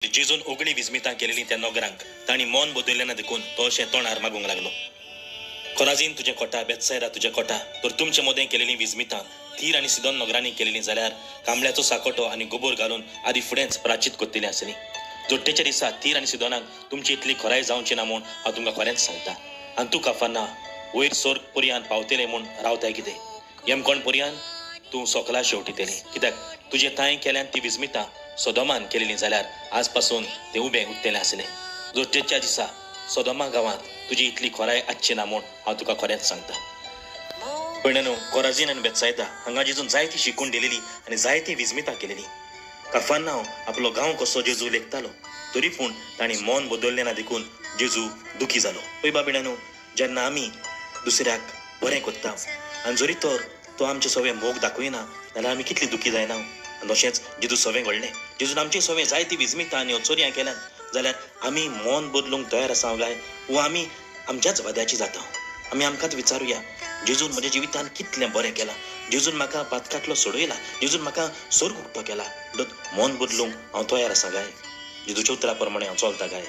जेजून ओगळी विस्मितां केलेली त्या नोगरांक तांणी मन बदललेना देखून तो अशें तोंडार मागूंक लागलो. खोराजीन तुजें कोटा, बेतसायदा तुजें कोटा, तर तुमचे मोदें केलेली विस्मितां तीर आनी सिदोन नगरांनी केलेली जाल्यार कांबळ्याचो साकोटो आनी गोबोर घालून आदी फुडेंच प्राचीत कोत्तेली आसली. जोडटेच्या दिसा तीर आनी सिदोनाक तुमची इतली खोराय जावची ना म्हूण हांव तुमकां खरेंच सांगता. आनी तूं काफाना वयर सोर्ग पर्यान पावतलें म्हूण रावताय कितें? येमकोण पर्यान तूं सोकला शेवटितलें. कित्याक तुजे तांय केल्यान ती विस्मितां सोदोमान केलेली जाल्यार आज पासून तें उबें उरतलें आसलें. जोडटेच्या दिसा सोदोमा गांवांत तुजी इतली खोराय आसची ना म्हूण हांव तुका खरेंच सांगता. पळय कोराजीन आनी बेतसायदा हांगा जेजून जायती शिकून दिलेली आनी जायती विस्मितां केलेली. काफारनाव आपलो गांव कसो जेजू लेखतालो तरी पूण तांणी मन बदललें ना देखून जेजू दुखी जालो. पळय बाबिडांनो, जेन्ना आमी दुसऱ्याक बरें कोत्ता आनी जरी तर तो आमचे सगळें मोग दाखयना जाल्यार आमी कितली दुखी जायना. आनी अशेंच जेजू सवें घडलें. जेजून आमचे सवें जायती विस्मितां आनी अचोर्यां केल्यान जाल्यार आमी मन बदलूंक तयार आसा काय वा आमी आमच्याच वाद्याची जाता. आमी आमकांच विचारुया, जेजून म्हज्या जिवितान कितलें बरें केलां, जेजून म्हाका पातकांतलो सोडयला, जेजून म्हाका सोर्ग उक्तो केला. मन बदलूंक हांव तयार आसा काय? जेजूच्या उतरा प्रमाणे हांव चलता काय?